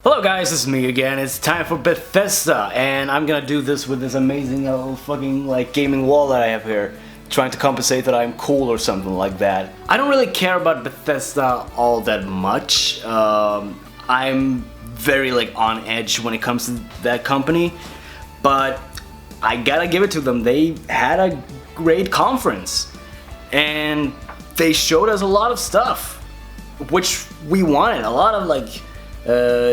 Hello guys, it's me again. It's time for Bethesda, and I'm gonna do this with this amazing fucking gaming wall that I have here, trying to compensate that I'm cool or something like that. I don't really care about Bethesda all that much. I'm very on edge when it comes to that company, but I gotta give it to them. They had a great conference, and they showed us a lot of stuff, which we wanted. A lot of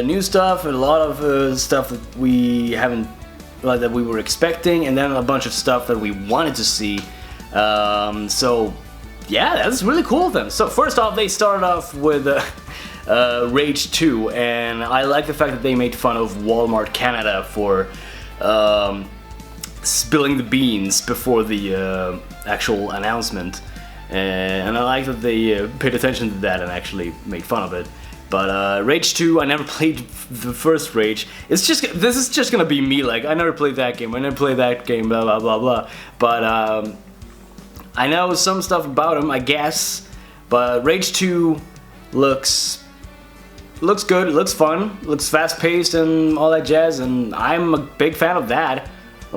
new stuff and a lot of stuff that we haven't, that we were expecting, and then a bunch of stuff that we wanted to see. So yeah, that's really cool of them. So first off, they started off with Rage 2, and I like the fact that they made fun of Walmart Canada for spilling the beans before the actual announcement, and I like that they paid attention to that and actually made fun of it. But Rage 2, I never played the first Rage. This is just gonna be me, I never played that game, blah blah blah blah. But I know some stuff about him, I guess. But Rage 2 looks good, looks fun, looks fast-paced and all that jazz, and I'm a big fan of that.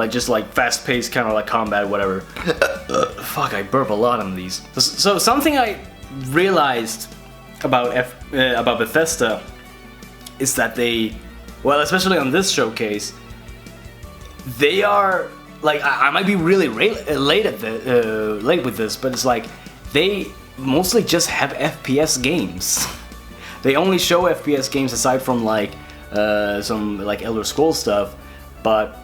Just fast-paced kind of combat, whatever. Fuck, I burp a lot on these. So something I realized about Bethesda is that they, well, especially on this showcase, they are I might be really late with this, but it's they mostly just have FPS games. They only show FPS games aside from some Elder Scrolls stuff, but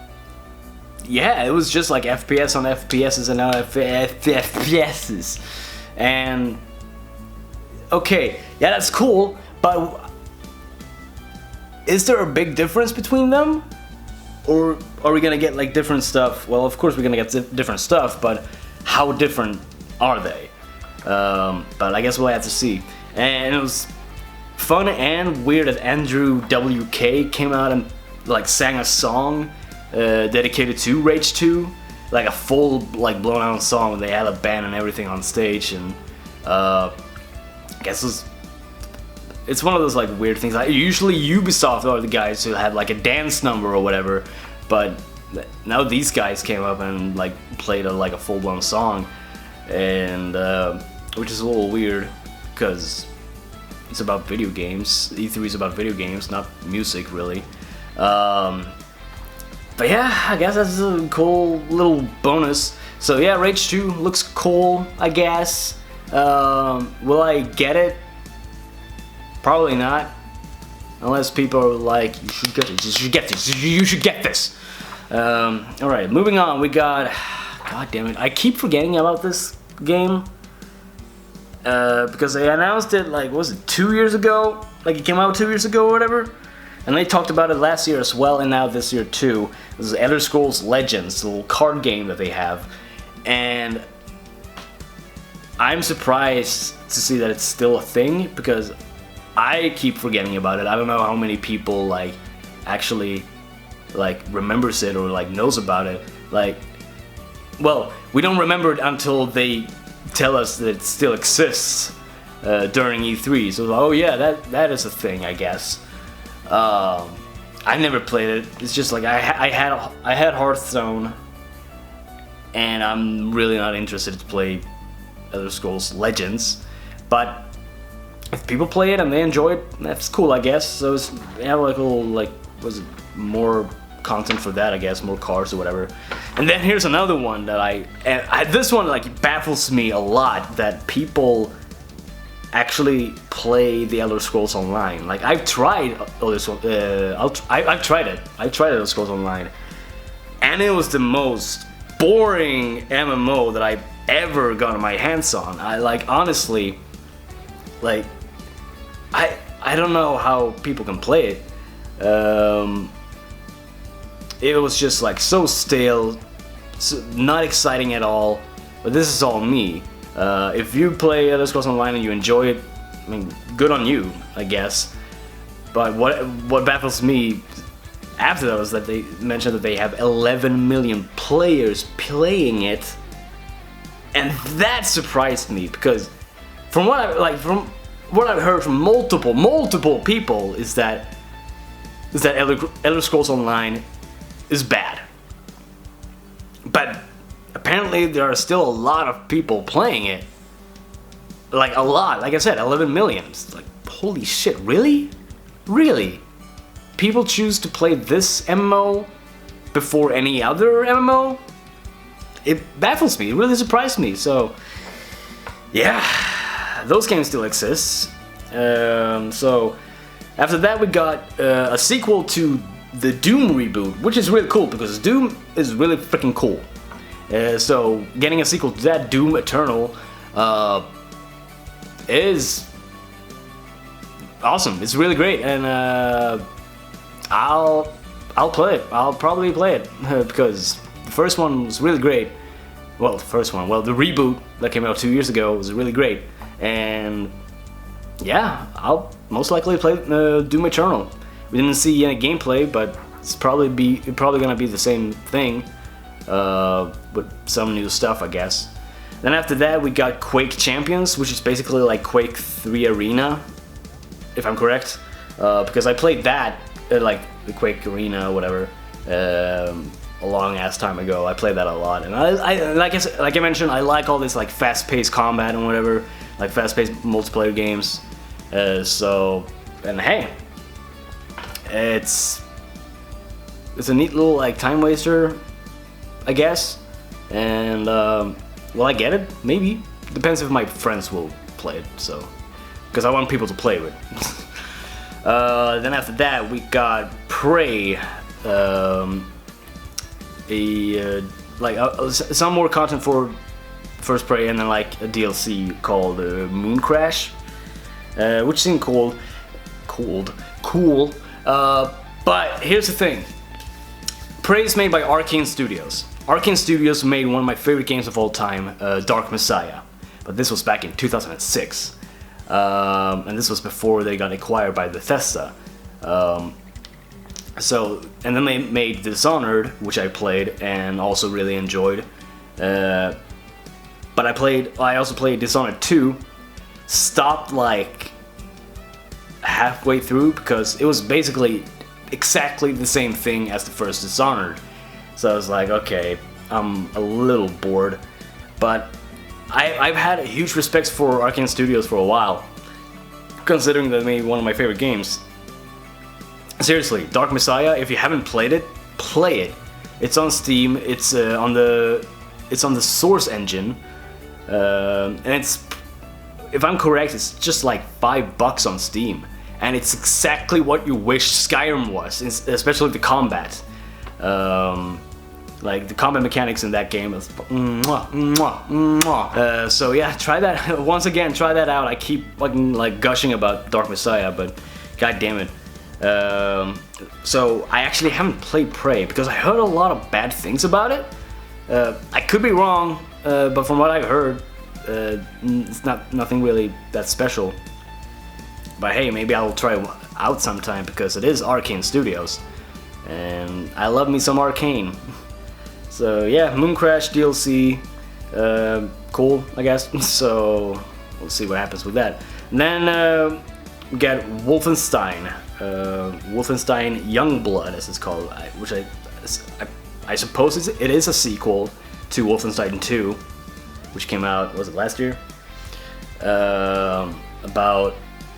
yeah, it was just FPS on FPSs and now FPSs, and okay, yeah, that's cool, but is there a big difference between them? Or are we gonna get different stuff? Well, of course we're gonna get different stuff, but how different are they? But I guess we'll have to see. And it was fun and weird that Andrew WK came out and sang a song dedicated to Rage 2, a full blown out song. They had a band and everything on stage, and I guess it's one of those weird things. Usually Ubisoft are the guys who have a dance number or whatever, but now these guys came up and played a full-blown song, and which is a little weird because it's about video games. E3 is about video games, not music really. But yeah, I guess that's a cool little bonus. So yeah, Rage 2 looks cool, I guess. Will I get it? Probably not. Unless people are you should get this, you should get this, you should get this. Alright, moving on, we got, god damn it, I keep forgetting about this game. Because they announced it, was it 2 years ago? It came out 2 years ago or whatever? And they talked about it last year as well, and now this year too. This is Elder Scrolls Legends, the little card game that they have. And I'm surprised to see that it's still a thing, because I keep forgetting about it. I don't know how many people actually remembers it or knows about it. Well, we don't remember it until they tell us that it still exists during E3. So oh yeah, that is a thing, I guess. I never played it. It's just I had Hearthstone, and I'm really not interested to play Elder Scrolls Legends, but if people play it and they enjoy it, that's cool, I guess. So it's a little was it more content for that, I guess, more cards or whatever. And then here's another one that this one baffles me a lot, that people actually play the Elder Scrolls Online. I've tried Elder Scrolls, I've tried it. I've tried Elder Scrolls Online, and it was the most boring MMO that I've ever gotten my hands on. Honestly, I don't know how people can play it. It was just so stale, not exciting at all. But this is all me. If you play Elder Scrolls Online and you enjoy it, I mean, good on you, I guess. But what baffles me after that was that they mentioned that they have 11 million players playing it, and that surprised me, because from what I've heard from multiple people is that is that Elder Scrolls Online is bad. But apparently there are still a lot of people playing it. Like a lot, like I said, 11 million. It's like, holy shit, really? Really? People choose to play this MMO before any other MMO? It baffles me, it really surprised me, so... Yeah, those games still exist. So, after that we got a sequel to the Doom reboot, which is really cool, because Doom is really freaking cool. So, getting a sequel to that, Doom Eternal, is awesome. It's really great, and I'll play it. I'll probably play it because the first one was really great. Well, the reboot that came out 2 years ago was really great, and yeah, I'll most likely play Doom Eternal. We didn't see any gameplay, but it's probably gonna be the same thing with some new stuff, I guess. Then after that, we got Quake Champions, which is basically like Quake 3 Arena, if I'm correct, because I played that, like the Quake Arena, whatever, a long ass time ago. I played that a lot, and I like I mentioned, I like all this like fast-paced combat and whatever, like fast-paced multiplayer games. And hey, it's a neat little like time waster, I guess, and will I get it? Maybe. Depends if my friends will play it, so, because I want people to play with. Then after that, we got Prey, some more content for first Prey, and then like a DLC called Moon Crash, which seemed cool. But here's the thing. Prey is made by Arcane Studios. Arcane Studios made one of my favorite games of all time, Dark Messiah, but this was back in 2006, and this was before they got acquired by Bethesda. And then they made Dishonored, which I played and also really enjoyed. But I also played Dishonored 2, stopped like halfway through because it was basically exactly the same thing as the first Dishonored. So I was like, okay, I'm a little bored. But I've had a huge respect for Arcane Studios for a while, considering that they made one of my favorite games. Seriously, Dark Messiah, if you haven't played it, play it. It's on Steam, it's on the Source engine, and it's, if I'm correct, it's just like $5 on Steam. And it's exactly what you wish Skyrim was, especially the combat. Like the combat mechanics in that game is so yeah, try that once again. Try that out. I keep fucking like gushing about Dark Messiah, but god damn it. So I actually haven't played Prey because I heard a lot of bad things about it. I could be wrong, but from what I've heard, it's nothing really that special. But hey, maybe I'll try it out sometime because it is Arcane Studios, and I love me some Arcane. So yeah, Moon Crash DLC, cool, I guess. So we'll see what happens with that. And then we got Wolfenstein, Wolfenstein Youngblood, as it's called, which I suppose it is a sequel to Wolfenstein 2, which came out, was it last year? About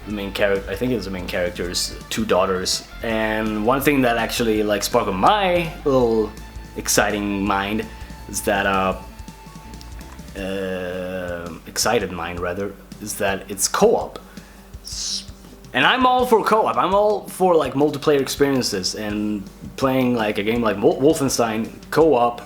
the main character, I think it was the main character's two daughters. And one thing that actually like sparked my little exciting mind is that excited mind rather, is that it's co-op. And I'm all for co-op. I'm all for like multiplayer experiences, and playing like a game like Wolfenstein co-op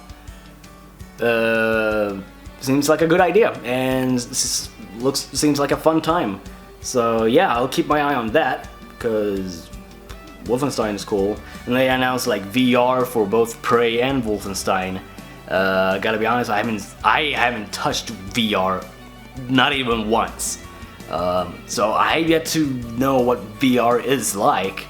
seems like a good idea, and seems like a fun time. So yeah, I'll keep my eye on that because Wolfenstein is cool. And they announced like VR for both Prey and Wolfenstein. Gotta be honest, I haven't touched VR, not even once. So I have yet to know what VR is like.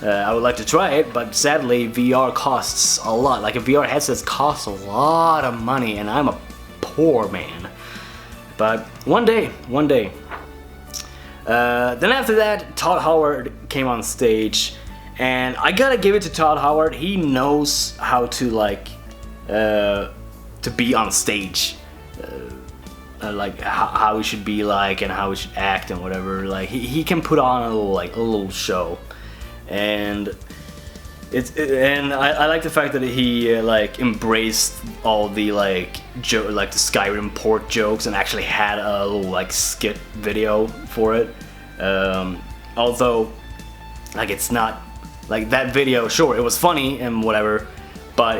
I would like to try it, but sadly VR costs a lot. Like a VR headset costs a lot of money, and I'm a poor man. But one day. Then after that, Todd Howard came on stage And I gotta give it to Todd Howard. He knows how to like to be on stage, like how he should be like and how he should act and whatever. Like he can put on a little show, and I like the fact that he like embraced all the like the Skyrim port jokes and actually had a little like skit video for it. Although like it's not like that video, sure it was funny and whatever, but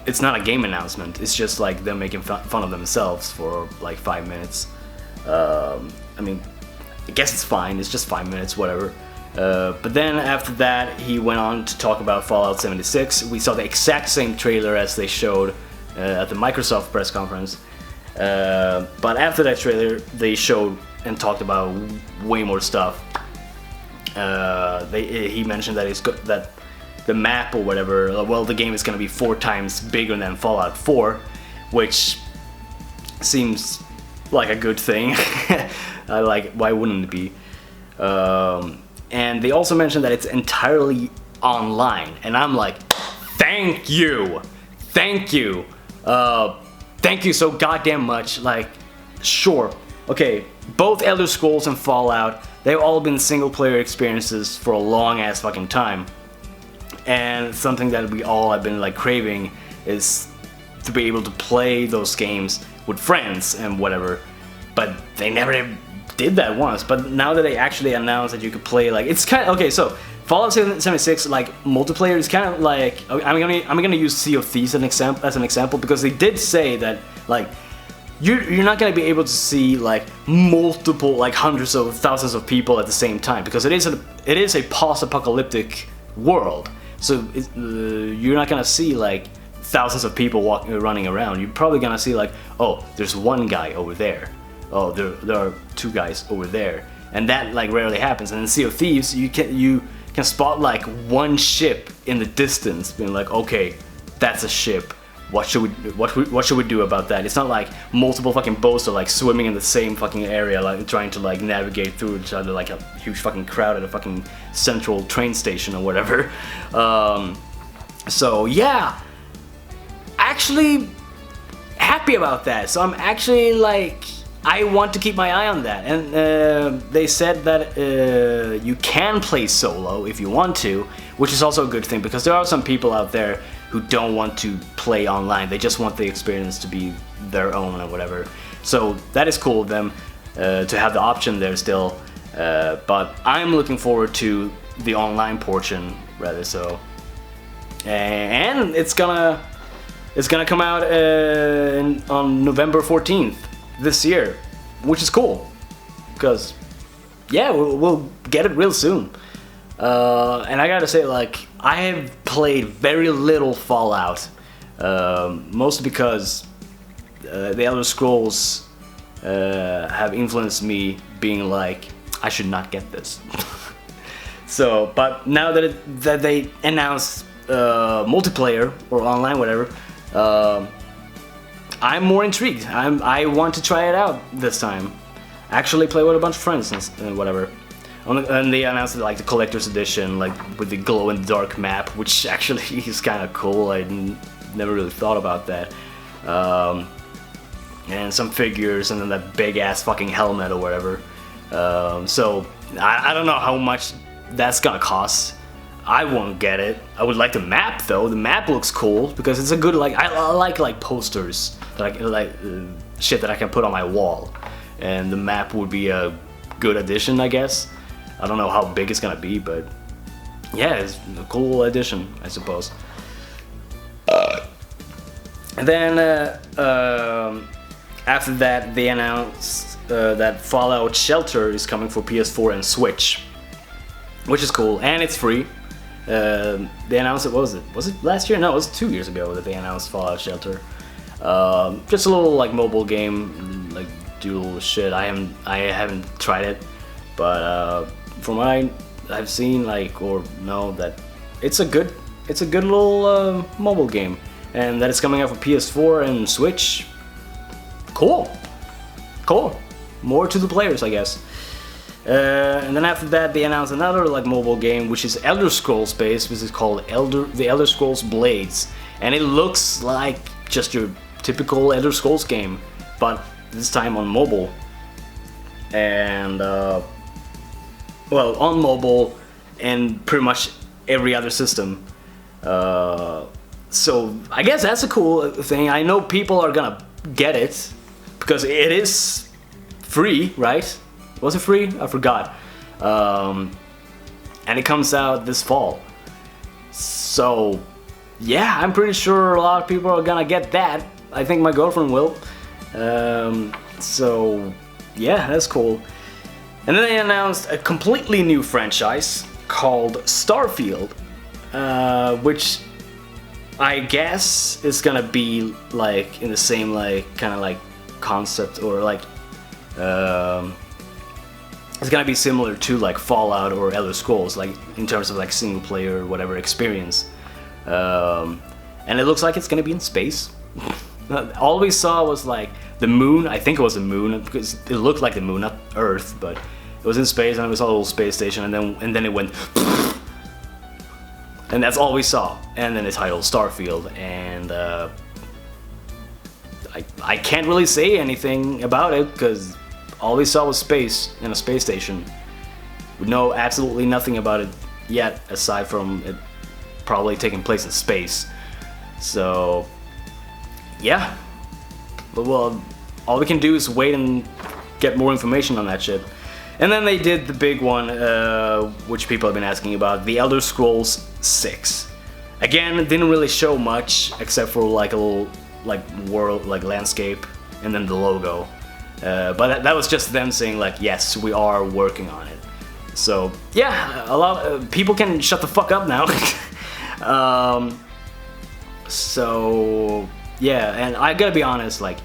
it's not a game announcement. It's just like them making fun of themselves for like 5 minutes. I mean, I guess it's fine. It's just 5 minutes, whatever. But then after that, he went on to talk about Fallout 76. We saw the exact same trailer as they showed at the Microsoft press conference. But after that trailer, they showed and talked about way more stuff. He mentioned that that the map or whatever, well, the game is going to be 4 times bigger than Fallout 4, which seems like a good thing. Why wouldn't it be? And they also mentioned that it's entirely online, and I'm like, thank you thank you so goddamn much. Like, sure, okay, both Elder Scrolls and Fallout, they've all been single player experiences for a long ass fucking time, and something that we all have been like craving is to be able to play those games with friends and whatever, but they never did that once. But now that they actually announced that you could play, like, it's kind of okay. So Fallout 76 like multiplayer is kind of like, I'm gonna use Sea of Thieves as an example, because they did say that like you're not gonna be able to see like multiple, like hundreds of thousands of people at the same time, because it is a post-apocalyptic world. So you're not gonna see like thousands of people running around. You're probably gonna see like, oh, there's one guy over there. Oh, there are 2 guys over there, and that like rarely happens. And in Sea of Thieves, you can spot like one ship in the distance, being like, okay, that's a ship. What should we do about that? It's not like multiple fucking boats are like swimming in the same fucking area, like trying to like navigate through each other like a huge fucking crowd at a fucking central train station or whatever. So yeah, actually happy about that. So I'm actually like, I want to keep my eye on that. And they said that you can play solo if you want to, which is also a good thing, because there are some people out there who don't want to play online. They just want the experience to be their own or whatever. So that is cool of them to have the option there still. But I'm looking forward to the online portion rather so. And it's gonna come out on November 14th this year, which is cool, because yeah, we'll get it real soon. And I gotta say, like, I have played very little Fallout, mostly because the Elder Scrolls have influenced me being like, I should not get this. So, but now that they announced multiplayer or online, whatever, I'm more intrigued. I want to try it out this time. Actually play with a bunch of friends and whatever. And they announced like the collector's edition, like with the glow-in-the-dark map, which actually is kind of cool. I never really thought about that. And some figures, and then that big-ass fucking helmet or whatever. So I don't know how much that's gonna cost. I won't get it. I would like the map though. The map looks cool because it's a good, like, I like posters that I like, shit that I can put on my wall, and the map would be a good addition, I guess. I don't know how big it's gonna be, but yeah, it's a cool addition, I suppose. And then after that, they announced that Fallout Shelter is coming for PS4 and Switch, which is cool, and it's free. They announced it, what was it? Was it last year? No, it was 2 years ago that they announced Fallout Shelter. Just a little like mobile game, like dual shit. I haven't tried it, but from what I've seen, like, or know, that it's a good little mobile game, and that it's coming out for PS4 and Switch. Cool. More to the players, I guess. And then after that, they announced another like mobile game, which is Elder Scrolls based, which is called The Elder Scrolls Blades, and it looks like just your typical Elder Scrolls game, but this time on mobile. And well, on mobile and pretty much every other system. So I guess that's a cool thing. I know people are gonna get it because it is free, right? Was it free? I forgot. And it comes out this fall. So yeah, I'm pretty sure a lot of people are gonna get that. I think my girlfriend will. So yeah, that's cool. And then they announced a completely new franchise called Starfield, which I guess is gonna be like in the same like kind of like concept, or like it's gonna be similar to like Fallout or Elder Scrolls, like in terms of like single player or whatever experience. And it looks like it's gonna be in space. All we saw was like the moon. I think it was the moon because it looked like the moon, not Earth, but it was in space, and we saw a little space station, and then it went, and that's all we saw. And then the title Starfield, and I can't really say anything about it because all we saw was space and a space station. We know absolutely nothing about it yet, aside from it probably taking place in space. So yeah, but well, all we can do is wait and get more information on that shit. And then they did the big one, which people have been asking about, The Elder Scrolls 6. Again, it didn't really show much except for like a little like world, like landscape, and then the logo. But that was just them saying like, yes, we are working on it. So yeah, a lot of people can shut the fuck up now. So yeah, and I gotta be honest, like,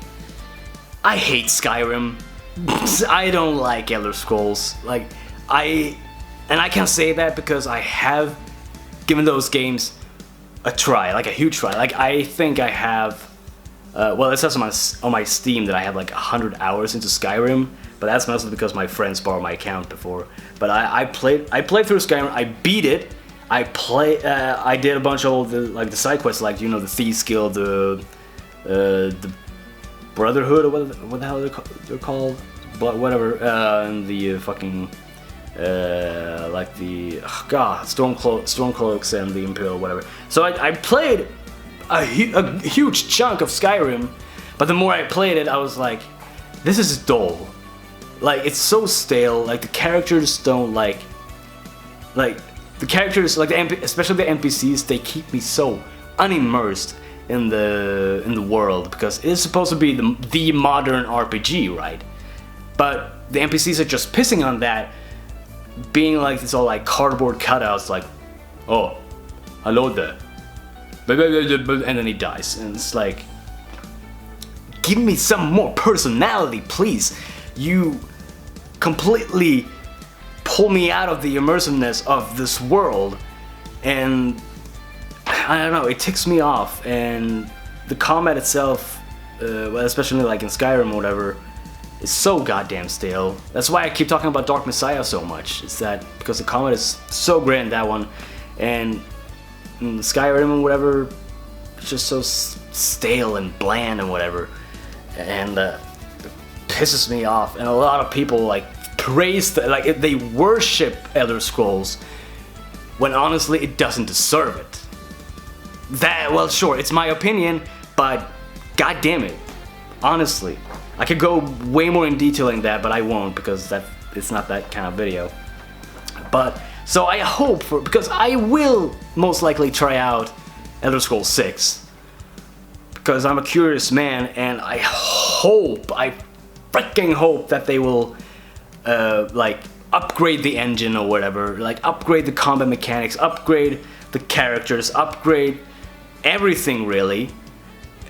I hate Skyrim. I don't like Elder Scrolls. Like, and I can say that because I have given those games a try, like a huge try. Like, I think I have, well, it says on my Steam that I have like 100 hours into Skyrim, but that's mostly because my friends borrowed my account before. But I played through Skyrim. I beat it. I did a bunch of all the side quests, like, you know, the Thieves Guild, the Brotherhood, or what the hell they're called, but whatever, and the fucking like the Stormcloaks and the Imperial, whatever. So I played a huge chunk of Skyrim, but the more I played it, I was like, this is dull. Like, it's so stale. Like, the characters don't like the characters, like especially the NPCs, they keep me so unimmersed in the world, because it is supposed to be the modern RPG, right? But the NPCs are just pissing on that, being like this all like cardboard cutouts, like, oh, hello there, and then he dies, and it's like, give me some more personality, please. You completely pull me out of the immersiveness of this world, and I don't know, it ticks me off. And the combat itself, well, especially like in Skyrim or whatever, is so goddamn stale. That's why I keep talking about Dark Messiah so much. It's that because the combat is so great in that one, and in Skyrim and whatever, it's just so stale and bland and whatever, and it pisses me off. And a lot of people like praise like they worship Elder Scrolls when honestly it doesn't deserve it. That, well, sure, it's my opinion, but god damn it, honestly, I could go way more in detailing that, but I won't, because it's not that kind of video. But so I hope because I will most likely try out Elder Scrolls 6, because I'm a curious man, and I freaking hope that they will like upgrade the engine or whatever, like upgrade the combat mechanics, upgrade the characters, upgrade everything really,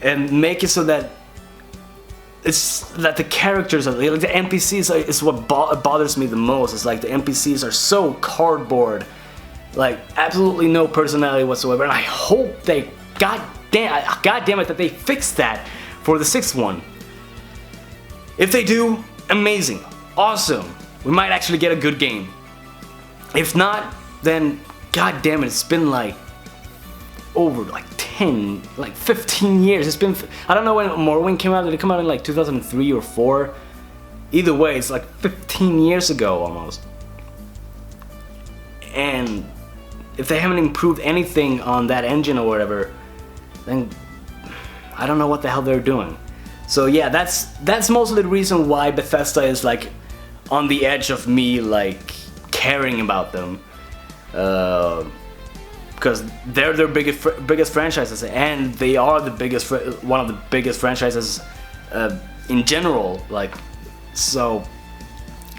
and make it so that the characters are like, the NPCs is what bothers me the most. It's like the NPCs are so cardboard, like absolutely no personality whatsoever, and I hope they god damn it that they fix that for the 6th one. If they do, amazing, awesome. we might actually get a good game. If not, then god damn it, it's been like over like 10, like 15 years. It's been, I don't know when Morrowind came out. Did it come out in like 2003 or 4? Either way, it's like 15 years ago almost. And if they haven't improved anything on that engine or whatever, then I don't know what the hell they're doing. So yeah, that's mostly the reason why Bethesda is like on the edge of me like caring about them. Because they're their biggest franchises, and they are the biggest, one of the biggest franchises in general. Like, so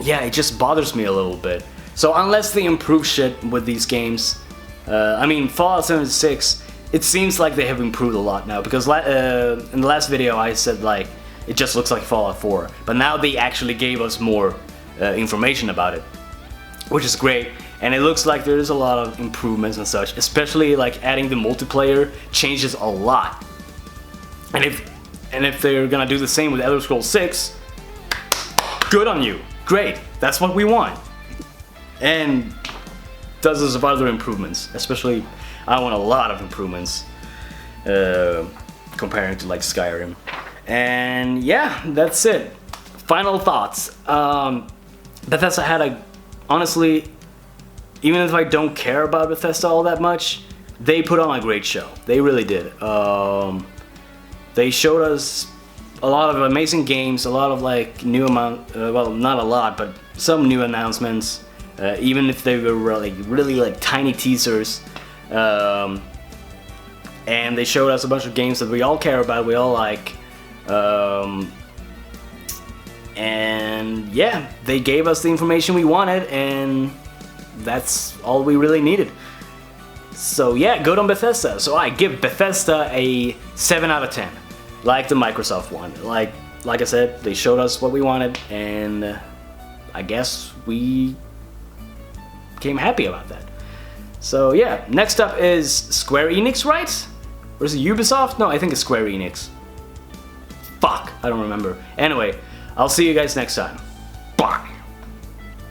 yeah, it just bothers me a little bit. So unless they improve shit with these games, I mean, Fallout 76, it seems like they have improved a lot now. Because in the last video I said like it just looks like Fallout 4, but now they actually gave us more information about it, which is great. And it looks like there's a lot of improvements and such, especially like adding the multiplayer changes a lot. And if they're gonna do the same with Elder Scrolls 6, good on you, great, that's what we want. And dozens of other improvements, especially I want a lot of improvements comparing to like Skyrim. And yeah, that's it. Final thoughts. Bethesda had honestly, even if I don't care about Bethesda all that much, they put on a great show. They really did. They showed us a lot of amazing games, a lot of like new well, not a lot, but some new announcements, even if they were really like tiny teasers. And they showed us a bunch of games that we all care about, we all like. And yeah, they gave us the information we wanted, and that's all we really needed. So yeah, good on Bethesda. So I give Bethesda a 7 out of 10, like the Microsoft one. Like I said, they showed us what we wanted, and I guess we became happy about that. So yeah, next up is Square Enix, right? Or is it Ubisoft? No, I think it's Square Enix. Fuck, I don't remember. Anyway, I'll see you guys next time. Bye.